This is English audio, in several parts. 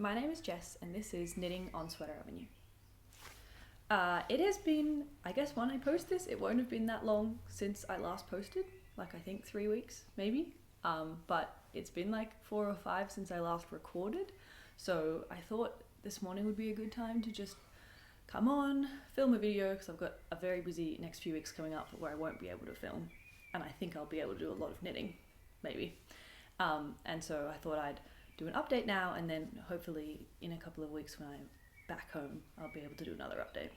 my name is Jess and this is Knitting on Sweater Avenue. It has been, I guess when I post this, it won't have been that long since I last posted, like I think 3 weeks maybe, but it's been like 4 or 5 since I last recorded, so I thought this morning would be a good time to just come on, film a video, because I've got a very busy next few weeks coming up where I won't be able to film, and I think I'll be able to do a lot of knitting, maybe. And so I thought I'd do an update now, and then hopefully in a couple of weeks when I'm back home, I'll be able to do another update.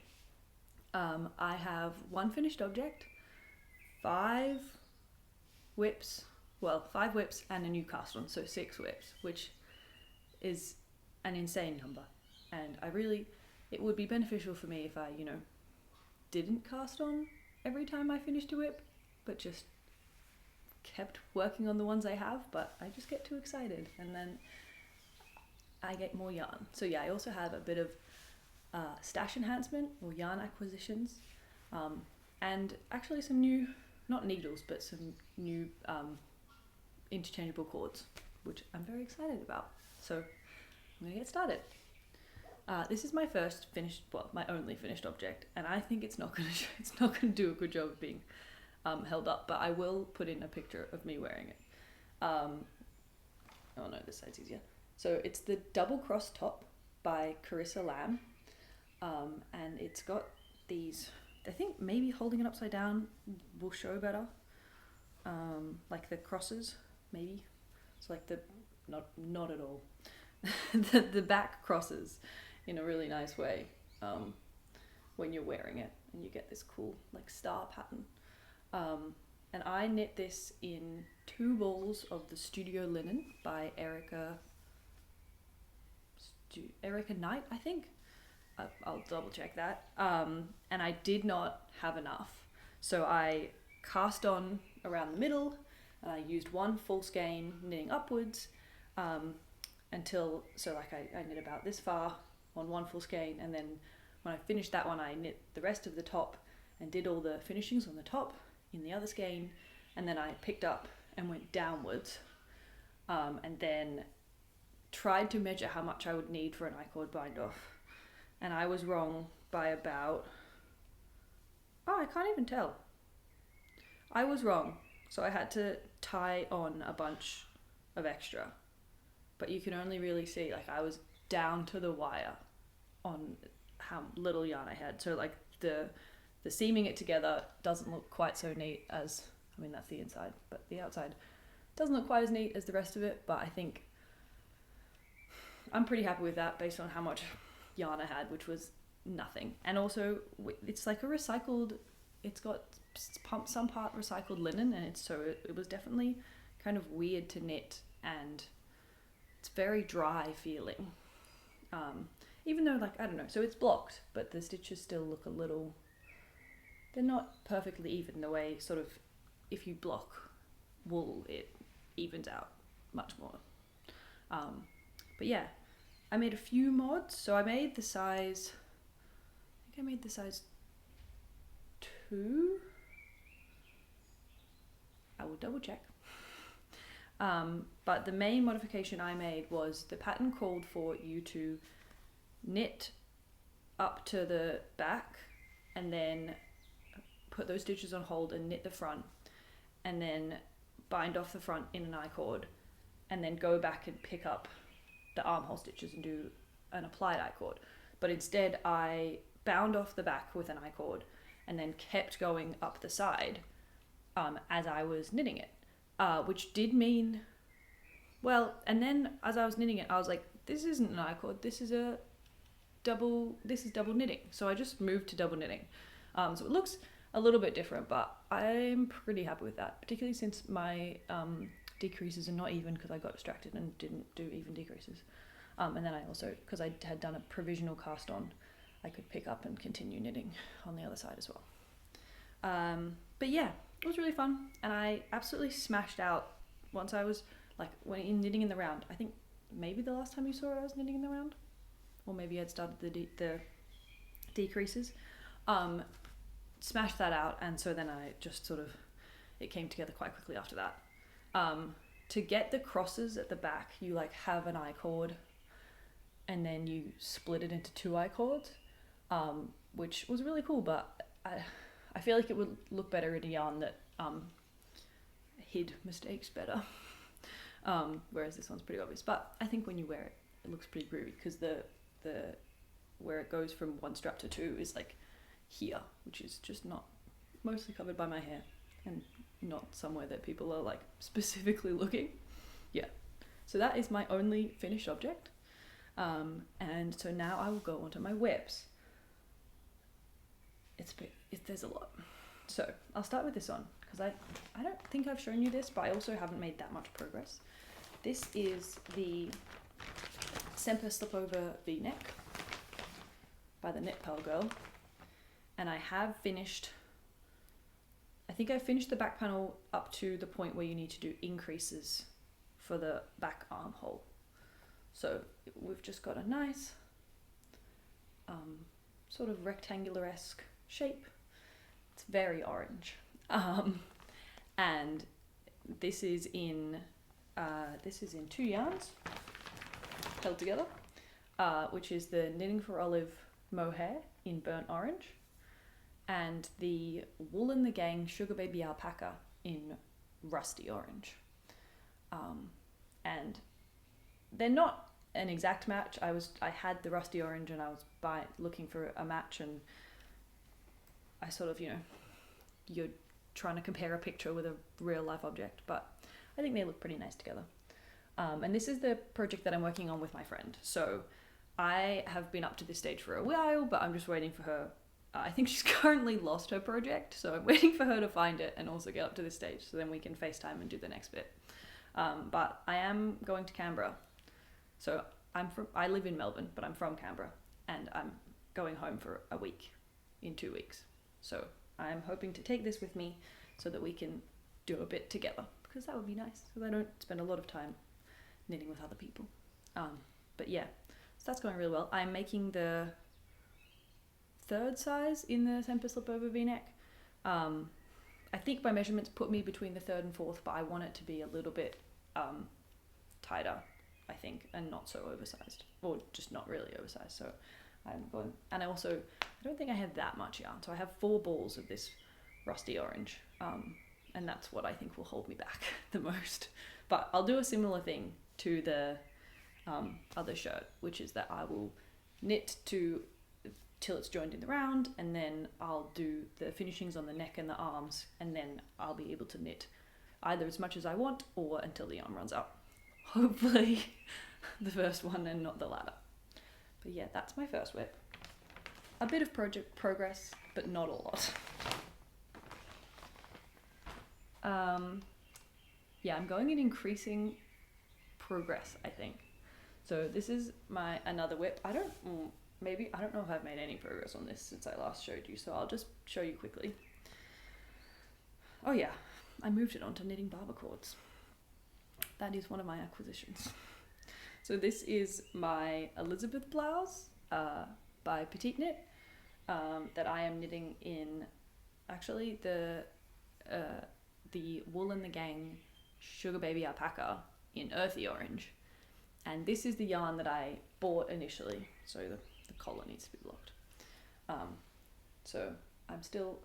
I have 1 finished object, 5 whips and a new cast on, so 6 whips, which is an insane number. And it would be beneficial for me if I, didn't cast on every time I finished a whip, but just kept working on the ones I have, but I just get too excited and then I get more yarn. So yeah, I also have a bit of stash enhancement or yarn acquisitions, and actually some new, not needles, but some new interchangeable cords, which I'm very excited about. So I'm gonna get started. This is my my only finished object, and I think it's not gonna do a good job of being held up, but I will put in a picture of me wearing it. Oh no, this side's easier. So it's the double cross top by Charissa Lam, and it's got these, I think maybe holding it upside down will show better, like the crosses, maybe. So like not at all. the back crosses in a really nice way when you're wearing it, and you get this cool like star pattern. And I knit this in 2 balls of the Studio Linen by Erika Knight, I think. I'll double check that. And I did not have enough, so I cast on around the middle, and I used 1 full skein knitting upwards until, so like I knit about this far on 1 full skein, and then when I finished that one I knit the rest of the top and did all the finishings on the top in the other skein, and then I picked up and went downwards, and then tried to measure how much I would need for an I-cord bind off, and I was wrong by about, I can't even tell. I was wrong, so I had to tie on a bunch of extra, but you can only really see, like, I was down to the wire on how little yarn I had, so like the seaming it together doesn't look quite so neat as, I mean that's the inside, but the outside doesn't look quite as neat as the rest of it, but I think I'm pretty happy with that based on how much yarn I had, which was nothing. And also it's like it's got some part recycled linen, and it was definitely kind of weird to knit, and it's very dry feeling. Even though, like, I don't know, so it's blocked, but the stitches still look a little, they're not perfectly even, the way sort of if you block wool it evens out much more. But yeah, I made a few mods. So I made the size, I think I made the size 2. I will double check. But the main modification I made was the pattern called for you to knit up to the back and then put those stitches on hold and knit the front, and then bind off the front in an I-cord, and then go back and pick up the armhole stitches and do an applied I-cord. But instead I bound off the back with an I-cord and then kept going up the side as I was knitting it, which did mean, well, and then as I was knitting it I was like, this isn't an I-cord, this is double knitting. So I just moved to double knitting. So it looks a little bit different, but I'm pretty happy with that, particularly since my decreases are not even, because I got distracted and didn't do even decreases. And then I also, because I had done a provisional cast on, I could pick up and continue knitting on the other side as well. But yeah, it was really fun, and I absolutely smashed out once I was like, when knitting in the round. I think maybe the last time you saw it I was knitting in the round, or maybe I'd started the decreases. Smashed that out, and so then I just sort of, it came together quite quickly after that. To get the crosses at the back, you like have an I-cord, and then you split it into 2 I-cords, which was really cool, but I feel like it would look better in a yarn that hid mistakes better. Whereas this one's pretty obvious, but I think when you wear it, it looks pretty groovy, because the where it goes from 1 strap to 2 is like here, which is just not mostly covered by my hair and not somewhere that people are like specifically looking. Yeah, so that is my only finished object, and so now I will go onto my webs. There's a lot, so I'll start with this on, because I don't think I've shown you this, but I also haven't made that much progress. This is the Semper slipover V-neck by the Knit Pearl Girl, and I have finished, I think I finished the back panel up to the point where you need to do increases for the back armhole. So we've just got a nice sort of rectangular-esque shape. It's very orange, and this is in 2 yarns held together, which is the Knitting for Olive mohair in burnt orange, and the Wool and the Gang Sugar Baby alpaca in rusty orange. And they're not an exact match. I had the rusty orange and I was looking for a match, and I sort of, you're trying to compare a picture with a real life object, but I think they look pretty nice together. And this is the project that I'm working on with my friend. So I have been up to this stage for a while, but I'm just waiting for her. I think she's currently lost her project, so I'm waiting for her to find it and also get up to this stage, so then we can FaceTime and do the next bit. But I am going to Canberra. So I live in Melbourne, but I'm from Canberra, and I'm going home for a week in 2 weeks. So I'm hoping to take this with me so that we can do a bit together, because that would be nice, because I don't spend a lot of time knitting with other people. But yeah, so that's going really well. I'm making the 3rd size in the Semper slipover V-neck. I think my measurements put me between the 3rd and 4th, but I want it to be a little bit tighter, I think, and not so oversized, or just not really oversized. So I'm going, and I don't think I have that much yarn, so I have 4 balls of this rusty orange, and that's what I think will hold me back the most. But I'll do a similar thing to the other shirt, which is that I will knit till it's joined in the round, and then I'll do the finishings on the neck and the arms, and then I'll be able to knit either as much as I want or until the yarn runs out. Hopefully the first one and not the latter. But yeah, that's my first whip. A bit of project progress, but not a lot. Yeah, I'm going in increasing progress, I think. So this is another whip. I don't know if I've made any progress on this since I last showed you, so I'll just show you quickly. Oh yeah, I moved it onto knitting barber cords. That is one of my acquisitions. So this is my Elizabeth blouse by Petite that I am knitting in, actually the Wool and the Gang Sugar Baby alpaca in earthy orange. And this is the yarn that I bought initially, so the collar needs to be blocked. So I'm still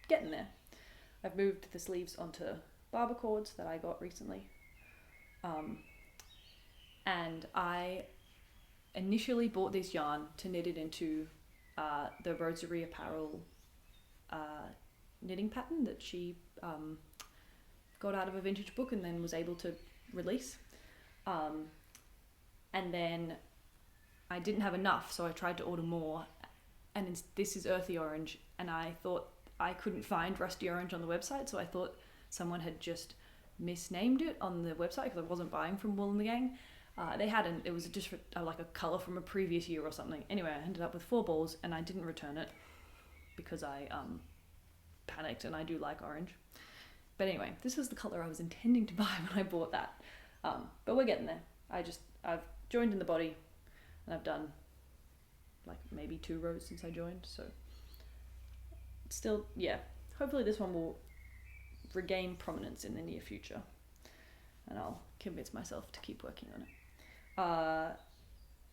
getting there. I've moved the sleeves onto barber cords that I got recently. And I initially bought this yarn to knit it into the Rosary Apparel knitting pattern that she got out of a vintage book and then was able to release. And then I didn't have enough, so I tried to order more, and this is earthy orange, and I thought I couldn't find rusty orange on the website, so I thought someone had just misnamed it on the website because I wasn't buying from Wool and the Gang. They hadn't. It was just like a colour from a previous year or something. Anyway, I ended up with 4 balls, and I didn't return it because I panicked, and I do like orange. But anyway, this is the colour I was intending to buy when I bought that. But we're getting there. I've joined in the body, and I've done like maybe 2 rows since I joined, so still, yeah, hopefully this one will regain prominence in the near future, and I'll convince myself to keep working on it.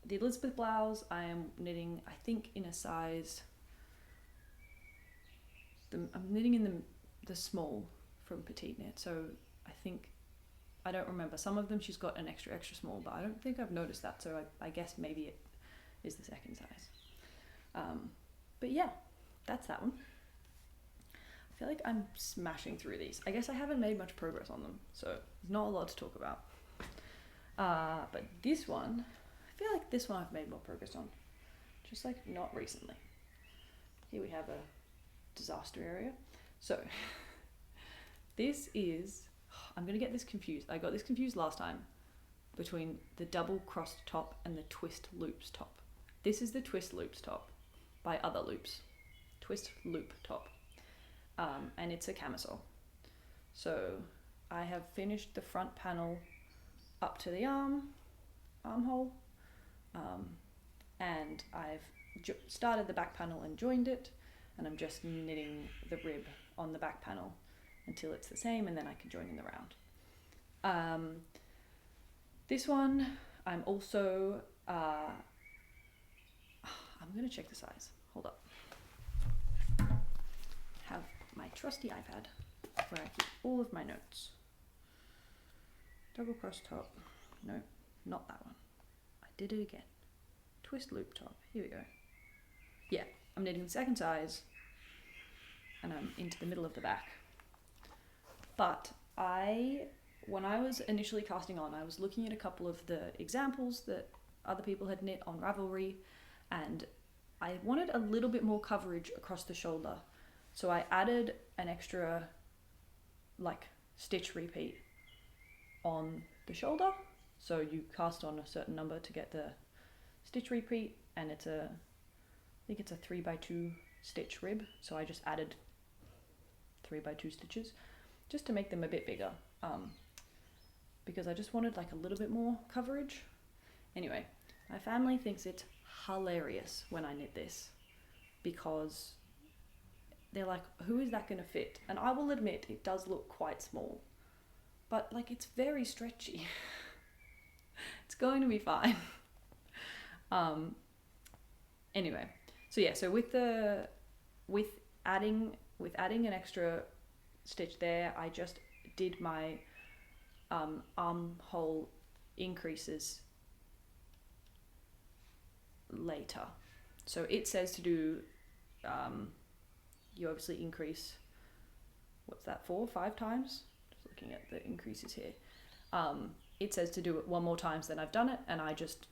the Elizabeth blouse I am knitting, I think, in a size, I'm knitting in the small from Petite Knit, so I think, I don't remember, some of them she's got an extra small, but I don't think I've noticed that, so I guess maybe it is the second size. But yeah, that's that one. I feel like I'm smashing through these. I guess I haven't made much progress on them, so there's not a lot to talk about. But this one, I feel like this one I've made more progress on, just like not recently. Here we have a disaster area. So this is, I'm gonna get this confused. I got this confused last time between the double crossed top and the twist loops top. This is the twist loops top by Other Loops. Twist loop top. And it's a camisole. So I have finished the front panel up to the armhole, and I've started the back panel and joined it, and I'm just knitting the rib on the back panel until it's the same, and then I can join in the round. This one I'm also I'm gonna check the size. Hold up. Have my trusty iPad where I keep all of my notes. Double cross top. No, not that one. I did it again. Twist loop top. Here we go. Yeah, I'm knitting the second size and I'm into the middle of the back. But when I was initially casting on, I was looking at a couple of the examples that other people had knit on Ravelry, and I wanted a little bit more coverage across the shoulder. So I added an extra stitch repeat on the shoulder. So you cast on a certain number to get the stitch repeat, and I think it's a 3x2 stitch rib. So I just added 3x2 stitches just to make them a bit bigger, because I just wanted a little bit more coverage. Anyway, my family thinks it's hilarious when I knit this, because they're like, who is that going to fit? And I will admit it does look quite small, but it's very stretchy. It's going to be fine. Anyway, so yeah, so with adding an extra stitch there, I just did my armhole increases later. So it says to do, you obviously increase, what's that, 4 or 5 times? Just looking at the increases here. It says to do it one more times than I've done it, and I just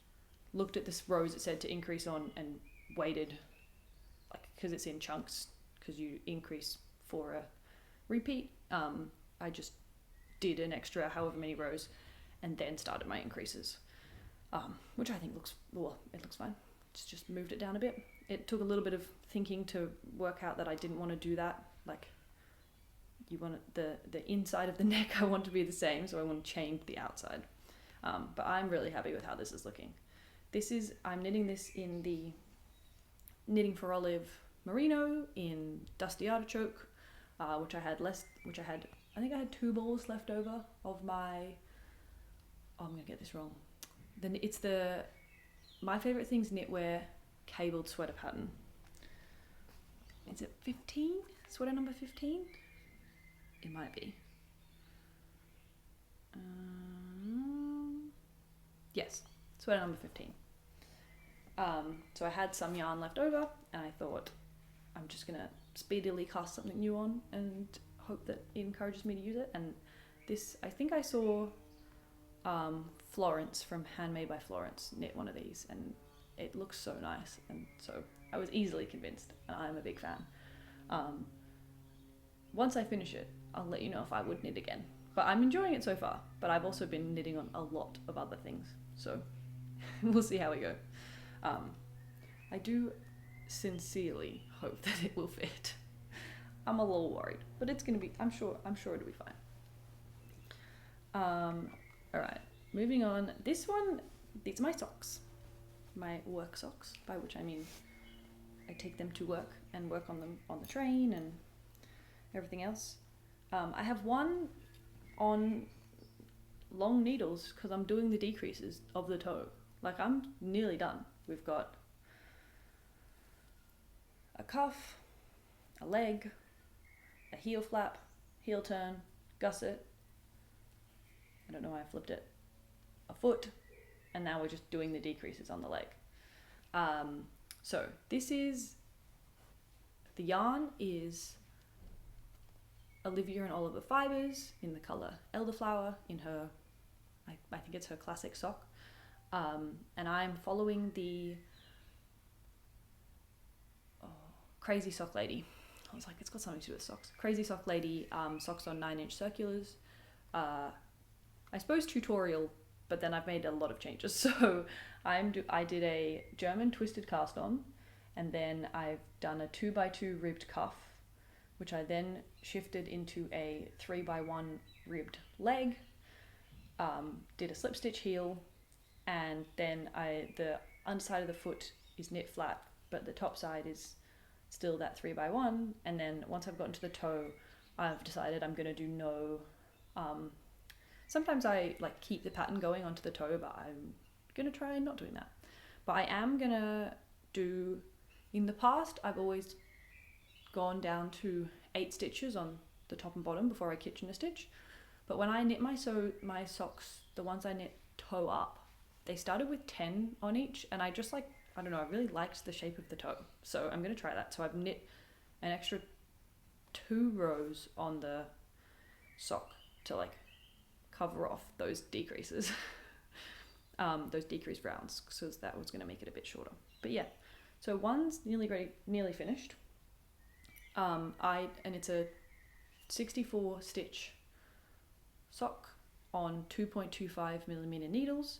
looked at this rows it said to increase on and waited, because it's in chunks, because you increase for a repeat. I just did an extra however many rows and then started my increases, which I think looks fine. Just moved it down a bit. It took a little bit of thinking to work out that I didn't want to do that. You want the inside of the neck I want to be the same, so I want to change the outside. But I'm really happy with how this is looking. I'm knitting this in the Knitting for Olive merino in Dusty Artichoke, which I think I had 2 balls left over of my, I'm gonna get this wrong. Then it's My Favourite Things Knitwear cabled sweater pattern. Is it 15? Sweater number 15? It might be. Yes, sweater number 15. So I had some yarn left over, and I thought I'm just gonna speedily cast something new on and hope that it encourages me to use it. And this, I think I saw Florence from Handmade by Florence knit one of these, and it looks so nice, and so I was easily convinced, and I'm a big fan. Once I finish it, I'll let you know if I would knit again, but I'm enjoying it so far. But I've also been knitting on a lot of other things, so we'll see how we go. I do sincerely hope that it will fit. I'm a little worried, but it's gonna be, I'm sure it'll be fine. Alright, moving on. These are my socks. My work socks, by which I mean I take them to work and work on them on the train and everything else. I have one on long needles because I'm doing the decreases of the toe Like, I'm nearly done. We've got a cuff, a leg, a heel flap, heel turn, gusset, I don't know why I flipped it, a foot, and now we're just doing the decreases on the leg. So this is, the yarn is Olivia and Oliver fibres in the colour elderflower in her, I think it's her classic sock. And I'm following the Crazy Sock Lady. I was like, it's got something to do with socks. Crazy Sock Lady socks on 9-inch circulars. I suppose tutorial, but then I've made a lot of changes. So I did a German twisted cast on, and then I've done a 2x2 ribbed cuff, which I then shifted into a 3x1 ribbed leg, did a slip stitch heel, and then the underside of the foot is knit flat, but the top side is still that 3x1. And then once I've gotten to the toe, I've decided I'm going to do no, sometimes I like keep the pattern going onto the toe, but I'm going to try not doing that. But I am going to do, in the past, I've always gone down to 8 stitches on the top and bottom before I kitchen a stitch. But when I knit my socks, the ones I knit toe up, they started with 10 on each, and I just like, I don't know, I really liked the shape of the toe. So I'm going to try that. So I've knit an extra 2 rows on the sock to like cover off those decreases, those decreased rounds, because that was going to make it a bit shorter. But yeah, so one's nearly finished. And it's a 64 stitch sock on 2.25mm needles,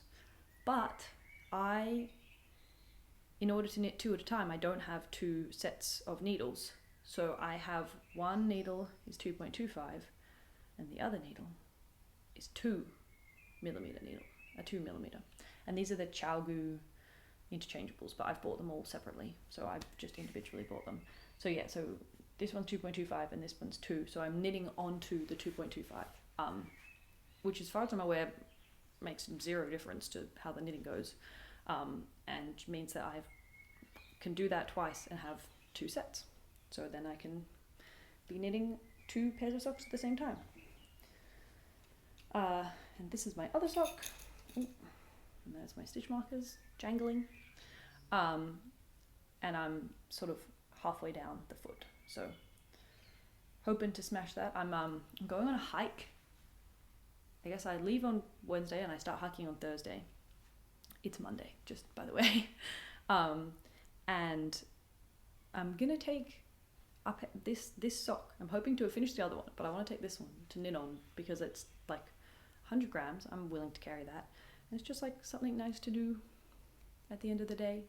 but in order to knit 2 at a time, I don't have 2 sets of needles. So I have one needle is 2.25 and the other needle is 2mm needle, a 2mm. And these are the ChowGoo interchangeables, but I've bought them all separately. So I've just individually bought them. So yeah, so this one's 2.25 and this one's 2. So I'm knitting onto the 2.25, which as far as I'm aware makes 0 difference to how the knitting goes, and means that I can do that twice and have 2 sets. So then I can be knitting 2 pairs of socks at the same time. And this is my other sock. Ooh, and there's my stitch markers jangling. And I'm sort of halfway down the foot. So hoping to smash that. I'm going on a hike. I guess I leave on Wednesday and I start hiking on Thursday. It's Monday, just by the way. And I'm gonna take up this sock. I'm hoping to have finished the other one, but I want to take this one to knit on because it's like 100 grams. I'm willing to carry that. And it's just like something nice to do at the end of the day.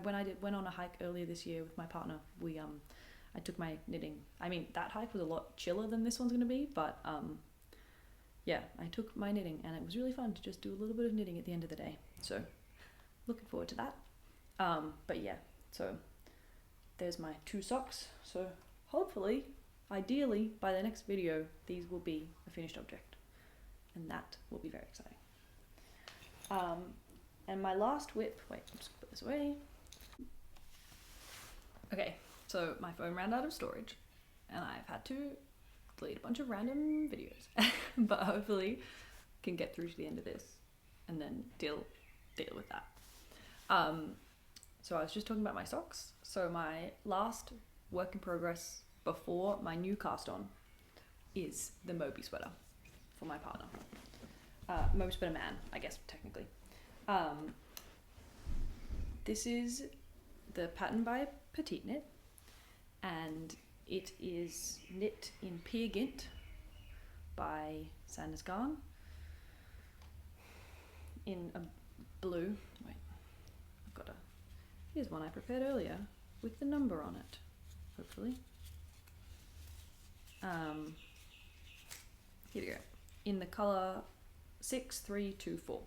Went on a hike earlier this year with my partner. I took my knitting. I mean, that hike was a lot chiller than this one's gonna be, but yeah, I took my knitting and it was really fun to just do a little bit of knitting at the end of the day. So looking forward to that. But yeah, so there's my 2 socks. So hopefully, ideally, by the next video, these will be a finished object. And that will be very exciting. And my last whip, wait, I'm just gonna put this away. Okay, so my phone ran out of storage and I've had to delete a bunch of random videos, but hopefully can get through to the end of this and then deal with that. So I was just talking about my socks. So my last work in progress before my new cast on is the Moby sweater for my partner. Moby sweater man, I guess technically. This is the pattern by Petite Knit, and it is knit in gynt by Sandnes Garn in a blue. Wait, here's one I prepared earlier with the number on it, hopefully. Here we go. In the colour 6324.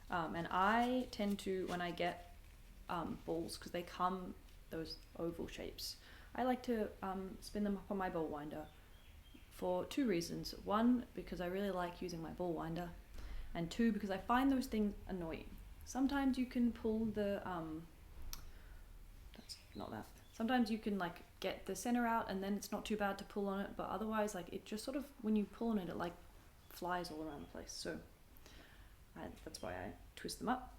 And I tend to, when I get balls, because they come those oval shapes, I like to spin them up on my ball winder for 2 reasons. 1, because I really like using my ball winder, and 2, because I find those things annoying. sometimes you can pull the, that's not that. Sometimes you can like get the center out and then it's not too bad to pull on it, but otherwise like it just sort of, when you pull on it, it like flies all around the place. So that's why I twist them up.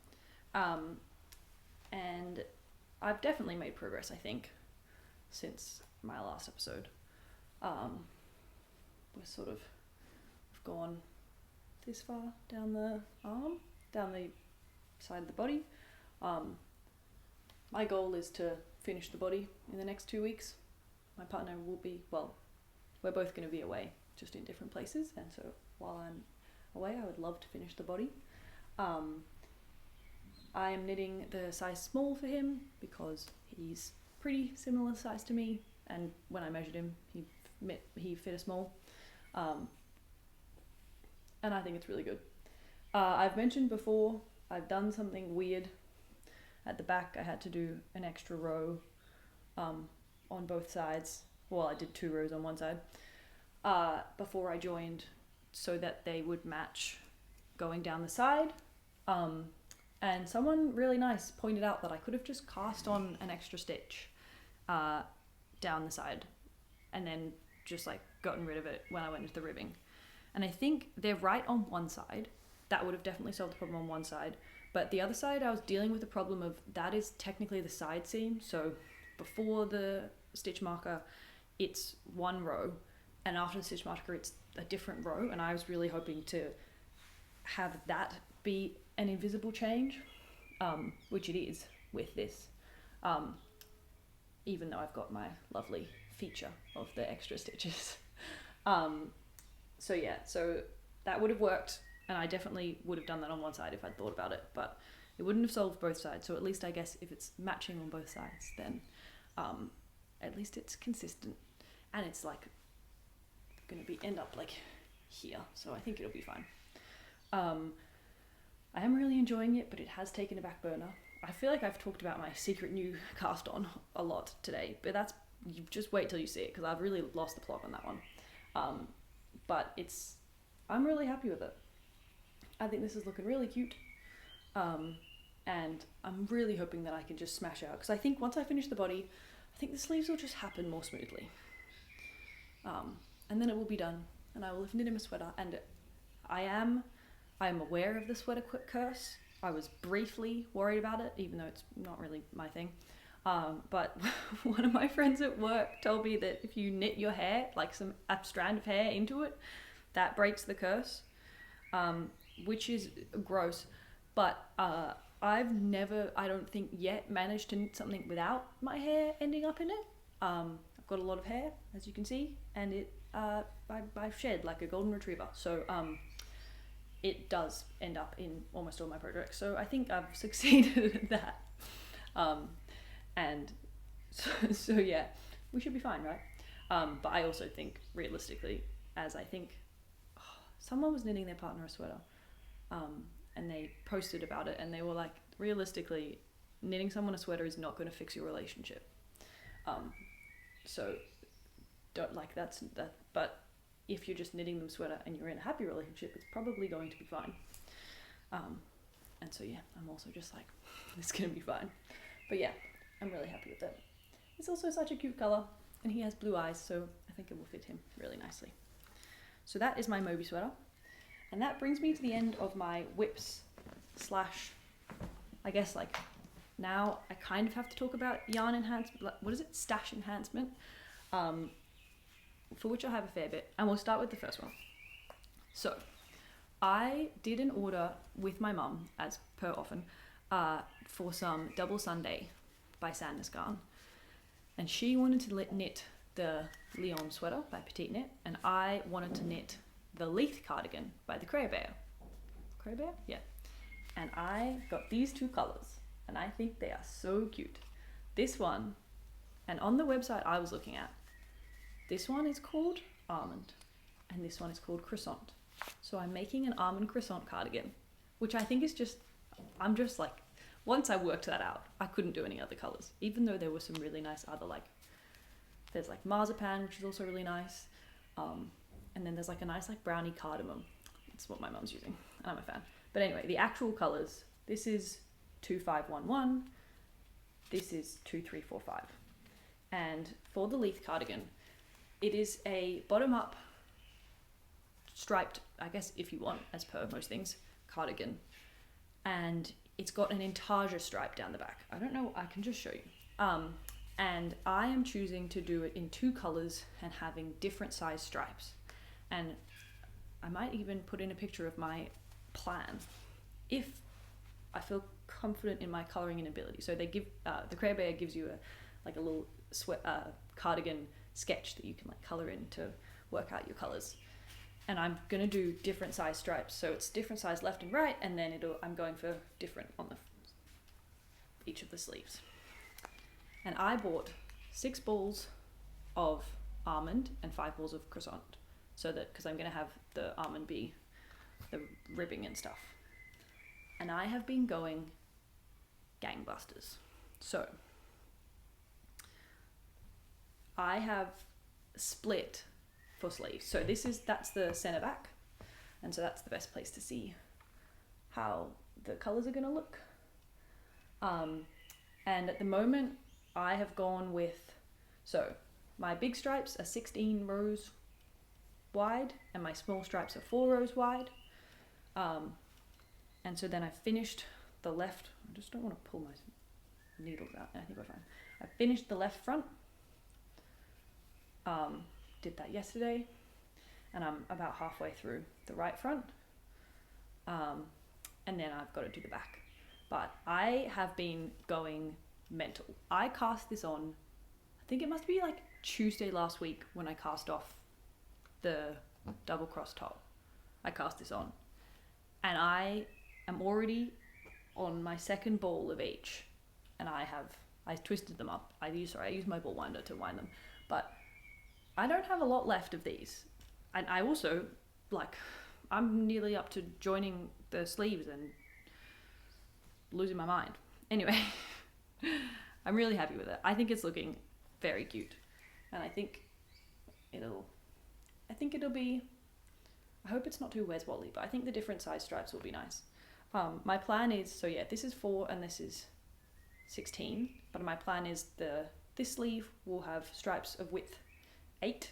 And I've definitely made progress, I think, since my last episode. We're sort of gone this far down the arm, down the side of the body. My goal is to finish the body in the next 2 weeks. My partner will be, well, we're both going to be away, just in different places, and so while I'm away I would love to finish the body. I am knitting the size small for him because he's pretty similar size to me, and when I measured him he fit a small, and I think it's really good. I've mentioned before I've done something weird at the back. I had to do an extra row on both sides. Well, I did 2 rows on one side before I joined, so that they would match going down the side. And someone really nice pointed out that I could have just cast on an extra stitch down the side and then just like gotten rid of it when I went into the ribbing. And I think they're right on one side. That would have definitely solved the problem on one side. But the other side, I was dealing with the problem of that is technically the side seam. So before the stitch marker, it's one row, and after the stitch marker, it's a different row. And I was really hoping to have that be an invisible change, which it is with this, even though I've got my lovely feature of the extra stitches. So yeah, so that would have worked, and I definitely would have done that on one side if I'd thought about it, but it wouldn't have solved both sides. So at least I guess if it's matching on both sides, then at least it's consistent, and it's like going to end up like here, so I think it'll be fine. I am really enjoying it, but it has taken a back burner. I feel like I've talked about my secret new cast on a lot today, but you just wait till you see it, because I've really lost the plot on that one. But I'm really happy with it. I think this is looking really cute. And I'm really hoping that I can just smash out, because I think once I finish the body, I think the sleeves will just happen more smoothly. And then it will be done, and I will have knit him a sweater. And I am aware of the sweater curse. I was briefly worried about it, even though it's not really my thing. But one of my friends at work told me that if you knit your hair, like a strand of hair into it, that breaks the curse, which is gross. But I've never, I don't think yet, managed to knit something without my hair ending up in it. I've got a lot of hair, as you can see, and I've shed like a golden retriever. So it does end up in almost all my projects. So I think I've succeeded at that. And so yeah, we should be fine, right? But I also think realistically, as I think someone was knitting their partner a sweater, and they posted about it, and they were like, realistically, knitting someone a sweater is not going to fix your relationship. So don't like that. But if you're just knitting them a sweater and you're in a happy relationship, it's probably going to be fine. And so yeah, I'm also just like, it's going to be fine. But yeah, I'm really happy with it. It's also such a cute color, and he has blue eyes, so I think it will fit him really nicely. So that is my Moby sweater, and that brings me to the end of my whips / I guess like now I kind of have to talk about yarn enhancement. What is it? Stash enhancement, for which I have a fair bit, and we'll start with the first one. So I did an order with my mum, as per often, for some Double Sunday by Sandnes Garn, and she wanted to knit the Leon sweater by Petite Knit, and I wanted to knit the Leith cardigan by the creabea. Creabea? Yeah. And I got these 2 colors, and I think they are so cute. This one, and on the website I was looking at, this one is called almond, and this one is called croissant. So I'm making an almond croissant cardigan, which I think is just, I'm just like, once I worked that out, I couldn't do any other colors, even though there were some really nice other, like, there's like marzipan, which is also really nice. And then there's like a nice like brownie cardamom. That's what my mum's using, and I'm a fan. But anyway, the actual colors This is 2511. This is 2345. And for the Leith cardigan, it is a bottom-up striped, I guess if you want, as per most things, cardigan. And it's got an intarsia stripe down the back. I don't know, I can just show you. And I am choosing to do it in 2 colors and having different size stripes. And I might even put in a picture of my plan if I feel confident in my coloring and ability. So they give, the creabea gives you a little cardigan sketch that you can like color in to work out your colors. And I'm gonna do different size stripes. So it's different size left and right, and then I'm going for different on each of the sleeves. And I bought 6 balls of almond and 5 balls of croissant. So that, because I'm gonna have the almond be the ribbing and stuff. And I have been going gangbusters. So I have split for sleeves. So that's the center back. And so that's the best place to see how the colors are gonna look. And at the moment I have gone with, so my big stripes are 16 rows wide and my small stripes are 4 rows wide. And so then I finished the left, I just don't want to pull my needles out, I think we're fine. I finished the left front, did that yesterday, and I'm about halfway through the right front, and then I've got to do the back. But I have been going mental. I cast this on, I think it must be like Tuesday last week when I cast off the double cross top. I cast this on, and I am already on my second ball of each, and I twisted them up. I used my ball winder to wind them, but I don't have a lot left of these. And I also, I'm nearly up to joining the sleeves and losing my mind. Anyway, I'm really happy with it. I think it's looking very cute, and I think it'll be, I hope it's not too Wes Wally, but I think the different size stripes will be nice. My plan is, so yeah, this is 4 and this is 16, but my plan is this sleeve will have stripes of width 8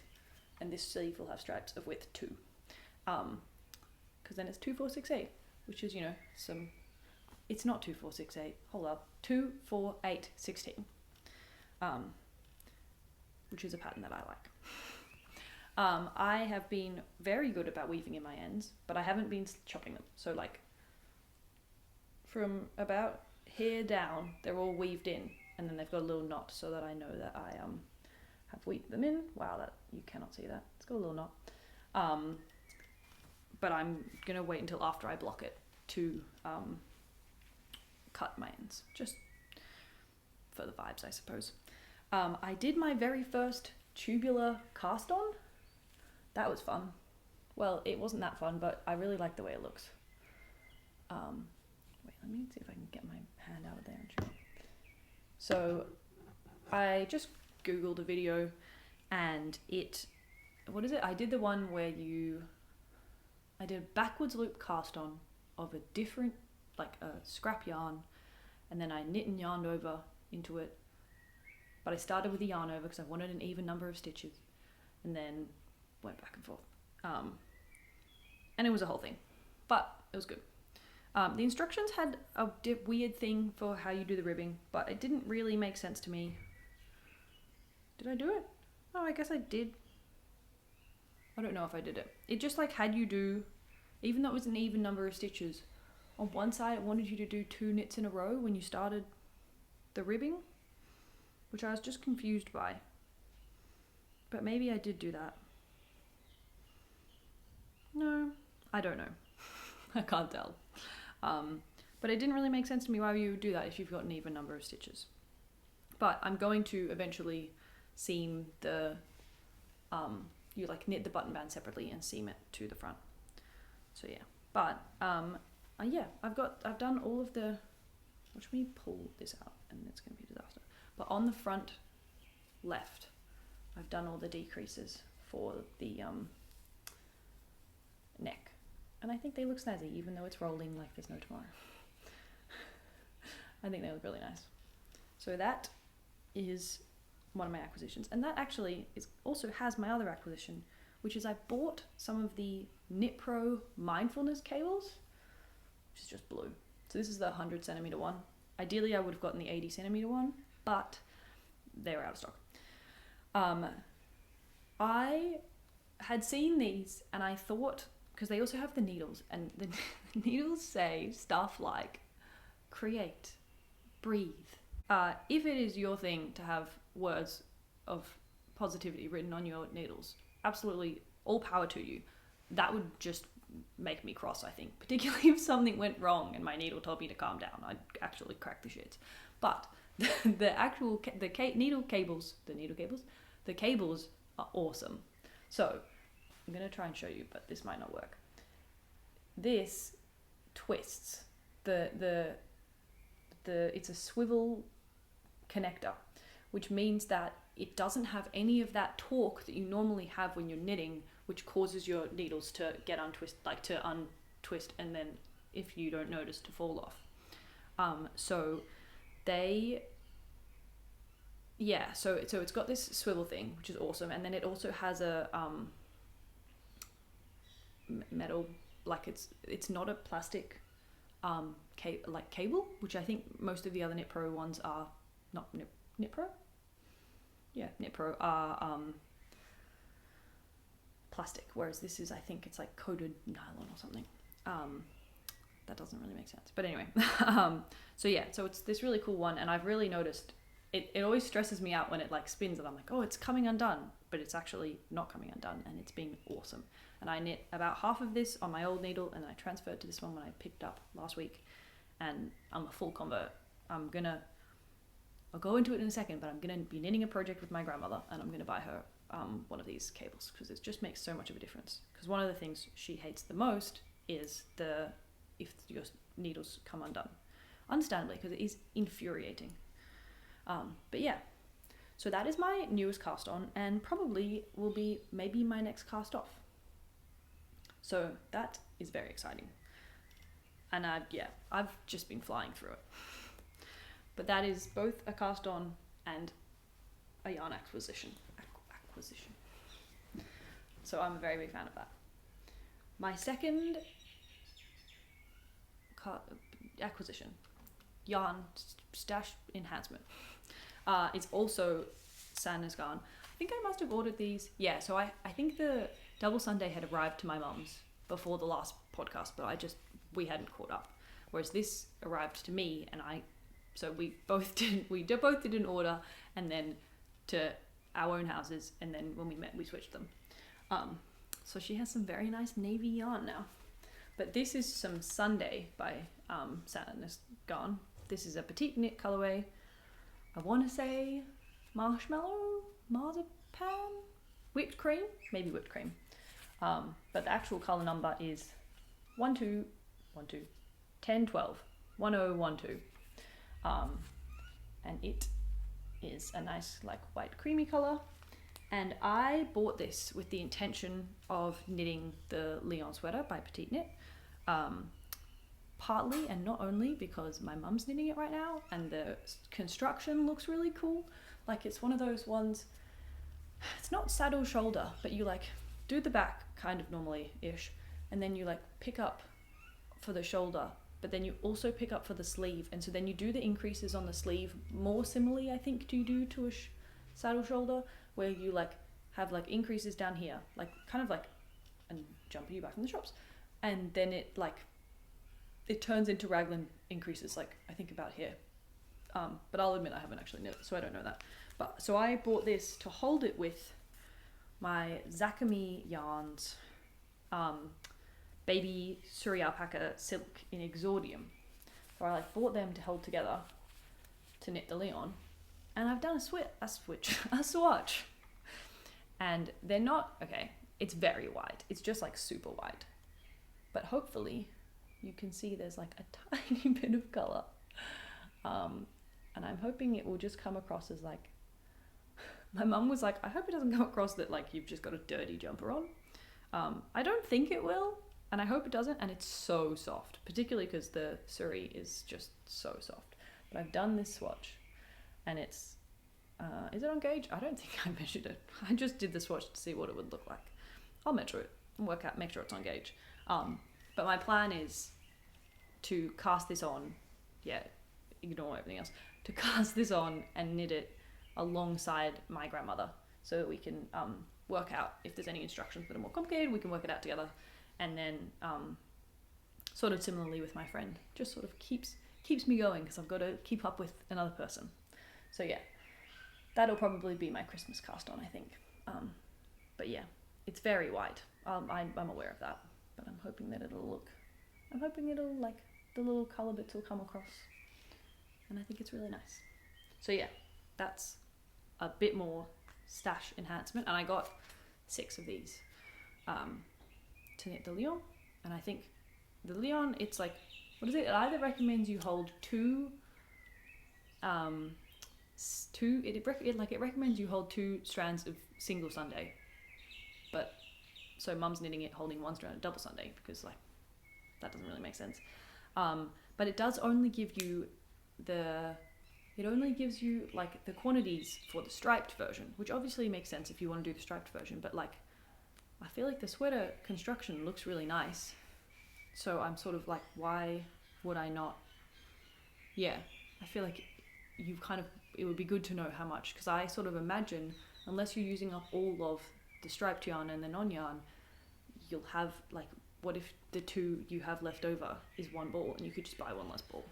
and this sleeve will have stripes of width 2, because then it's 2, 4, 6, 8, which is, it's not 2, 4, 6, 8, hold up, 2, 4, 8, 16, which is a pattern that I like. I have been very good about weaving in my ends, but I haven't been chopping them. So from about here down, they're all weaved in, and then they've got a little knot so that I know that I have weaved them in. Wow, that you cannot see that. It's got a little knot. But I'm gonna wait until after I block it to cut my ends, just for the vibes, I suppose. I did my very first tubular cast on. That was fun. Well, it wasn't that fun, but I really like the way it looks. Wait, let me see if I can get my hand out of there and show. So I just Googled a video, and what is it? I did the one where I did a backwards loop cast on of a different, a scrap yarn, and then I knit and yarned over into it. But I started with the yarn over because I wanted an even number of stitches, and then went back and forth. And it was a whole thing, but it was good. The instructions had a weird thing for how you do the ribbing, but it didn't really make sense to me. Did I do it? Oh, I guess I did. I don't know if I did it. It just had you do, even though it was an even number of stitches, on one side it wanted you to do 2 knits in a row when you started the ribbing, which I was just confused by. But maybe I did do that. No, I don't know. I can't tell. But it didn't really make sense to me why you would do that if you've got an even number of stitches. But I'm going to eventually seam the, you knit the button band separately and seam it to the front. So yeah, but yeah, I've done all of the, watch me pull this out and it's going to be a disaster. But on the front left, I've done all the decreases for the neck. And I think they look snazzy, even though it's rolling like there's no tomorrow. I think they look really nice. So that is one of my acquisitions. And that actually also has my other acquisition, which is I bought some of the Knit Pro mindfulness cables, which is just blue. So this is the 100 centimeter one. Ideally I would have gotten the 80 centimeter one, but they were out of stock. I had seen these and I thought, because they also have the needles, and the needles say stuff like create, breathe. If it is your thing to have words of positivity written on your needles, absolutely all power to you. That would just make me cross, I think, particularly if something went wrong and my needle told me to calm down. I'd actually crack the shit. But the needle cables are awesome. So I'm gonna try and show you, but this might not work. This twists it's a swivel connector, which means that it doesn't have any of that torque that you normally have when you're knitting, which causes your needles to get untwist, and then if you don't notice, to fall off. So it's got this swivel thing, which is awesome, and then it also has a metal, like it's not a plastic cable, which I think most of the other Knit Pro ones are not. Knit Pro? Yeah, Knit Pro are plastic, whereas this is, I think it's like coated nylon or something. That doesn't really make sense, but anyway. So it's this really cool one, and I've really noticed it always stresses me out when it like spins and I'm like, oh, it's coming undone, but it's actually not coming undone, and it's been awesome. And I knit about half of this on my old needle, and I transferred to this one when I picked up last week, and I'm a full convert. I'll go into it in a second, but I'm gonna be knitting a project with my grandmother, and I'm gonna buy her one of these cables, because it just makes so much of a difference. Because one of the things she hates the most is if your needles come undone, understandably, because it is infuriating. But yeah, so that is my newest cast on, and probably will be maybe my next cast off. So that is very exciting. And I've just been flying through it. But that is both a cast on and a yarn acquisition. So I'm a very big fan of that. My second acquisition, yarn stash enhancement, is also Sandnes Garn. I think I must have ordered these. Yeah, so I think the Double Sunday had arrived to my mum's before the last podcast, but we hadn't caught up. Whereas this arrived to me, and so we both did an order, and then to our own houses, and then when we met, we switched them. So she has some very nice navy yarn now. But this is some Sunday by Sandnes Garn. This is a petite knit colorway. I want to say marshmallow, marzipan, whipped cream, maybe whipped cream. But the actual color number is 1012 1012. And it is a nice like white creamy color. And I bought this with the intention of knitting the Leon sweater by Petite Knit. Partly and not only because my mum's knitting it right now, and the construction looks really cool. Like it's one of those ones, it's not saddle shoulder, but you like do the back kind of normally-ish, and then you like pick up for the shoulder, but then you also pick up for the sleeve, and so then you do the increases on the sleeve more similarly, I think, to do to a saddle shoulder, where you like have like increases down here, like kind of like, and jumping you back from the shops, and then it turns into raglan increases, like I think about here. But I'll admit I haven't actually knit it, so I don't know that. But so I bought this to hold it with my Zakami yarns, baby Suri alpaca silk in exordium. So I like bought them to hold together to knit the Leon, and I've done a swatch, and they're not okay. It's very wide. It's just like super wide, but hopefully you can see there's like a tiny bit of color, and I'm hoping it will just come across as like, my mum was like, I hope it doesn't come across that like you've just got a dirty jumper on. I don't think it will, and I hope it doesn't, and it's so soft, particularly because the Suri is just so soft. but I've done this swatch, and it's, is it on gauge? I don't think I measured it. I just did the swatch to see what it would look like. I'll measure it and make sure it's on gauge. But my plan is to cast this on, ignore everything else, to cast this on and knit it alongside my grandmother so that we can work out if there's any instructions that are more complicated, we can work it out together. And then sort of similarly with my friend, just sort of keeps me going because I've got to keep up with another person. So yeah, that'll probably be my Christmas cast on, I think. But yeah, it's very white. I'm aware of that, but I'm hoping that it'll like the little colour bits will come across, and I think it's really nice. So yeah, that's a bit more stash enhancement, and I got 6 of these to knit the Lion. And I think the Lion, it's like, what is it? It either recommends you hold it recommends you hold 2 strands of single Sunday, but so mum's knitting it holding 1 strand of double Sunday because like that doesn't really make sense. But it does only give you like the quantities for the striped version, which obviously makes sense if you want to do the striped version, but like I feel like the sweater construction looks really nice, so I'm sort of like, why would I not? Yeah, I feel like it would be good to know how much, because I sort of imagine unless you're using up all of the striped yarn and the non-yarn, you'll have like, what if the 2 you have left over is 1 ball and you could just buy 1 less ball?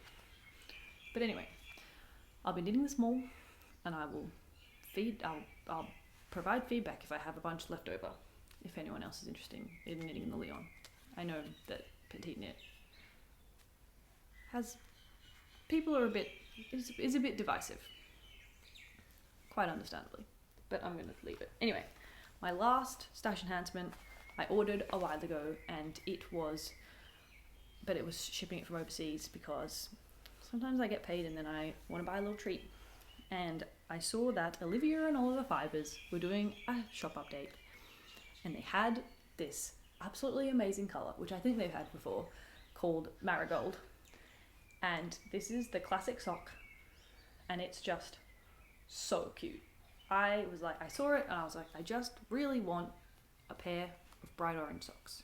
But anyway, I'll be knitting this more, and I'll provide feedback if I have a bunch left over, if anyone else is interested in knitting in the Lion. I know that petite knit people are is a bit divisive, quite understandably, but I'm going to leave it. Anyway, my last stash enhancement I ordered a while ago, and it was shipping it from overseas because sometimes I get paid and then I want to buy a little treat. And I saw that Olivia and Oliver Fibres were doing a shop update, and they had this absolutely amazing colour, which I think they've had before, called Marigold. And this is the classic sock, and it's just so cute. I saw it and I was like, I just really want a pair of bright orange socks.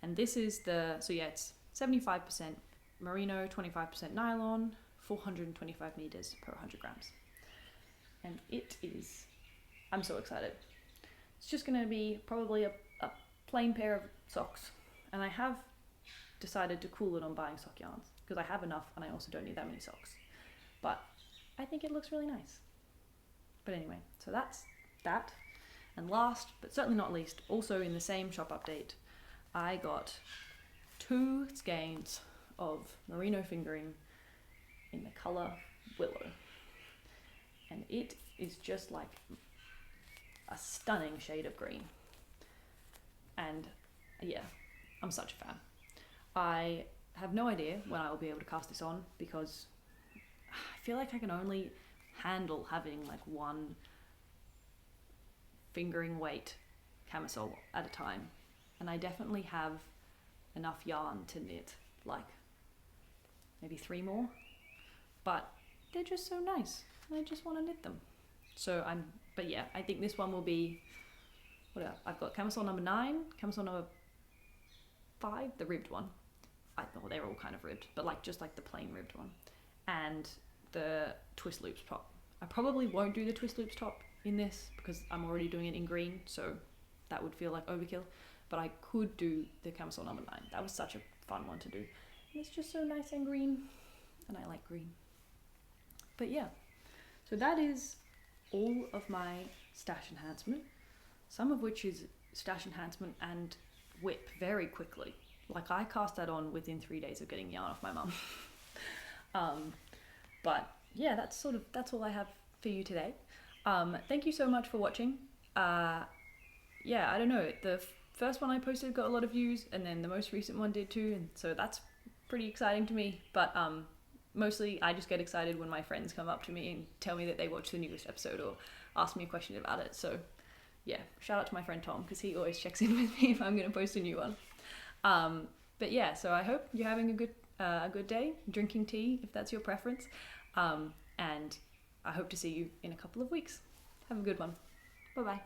And this is it's 75% merino, 25% nylon, 425 meters per 100 grams. And I'm so excited. It's just going to be probably a plain pair of socks. And I have decided to cool it on buying sock yarns because I have enough and I also don't need that many socks. But I think it looks really nice. But anyway, so that's that. And last, but certainly not least, also in the same shop update, I got 2 skeins of merino fingering in the colour Willow. And it is just like a stunning shade of green. And yeah, I'm such a fan. I have no idea when I will be able to cast this on because I feel like I can only handle having like 1 fingering weight camisole at a time, and I definitely have enough yarn to knit like maybe 3 more, but they're just so nice and I just want to knit them. So I think this one will be, I've got camisole number 9, camisole number 5, the ribbed one. They're all kind of ribbed, but like just like the plain ribbed one, and the twist loops top. I probably won't do the twist loops top in this because I'm already doing it in green, so that would feel like overkill, but I could do the camisole number 9. That was such a fun one to do, and it's just so nice and green, and I like green. But yeah, so that is all of my stash enhancement, some of which is stash enhancement and whip very quickly. Like I cast that on within 3 days of getting yarn off my mum. But yeah, that's all I have for you today. Thank you so much for watching. I don't know, the first one I posted got a lot of views, and then the most recent one did too, and so that's pretty exciting to me. But mostly I just get excited when my friends come up to me and tell me that they watched the newest episode or ask me a question about it. So yeah, shout out to my friend Tom because he always checks in with me if I'm going to post a new one. But yeah, so I hope you're having a good day, drinking tea if that's your preference. And I hope to see you in a couple of weeks. Have a good one. Bye bye.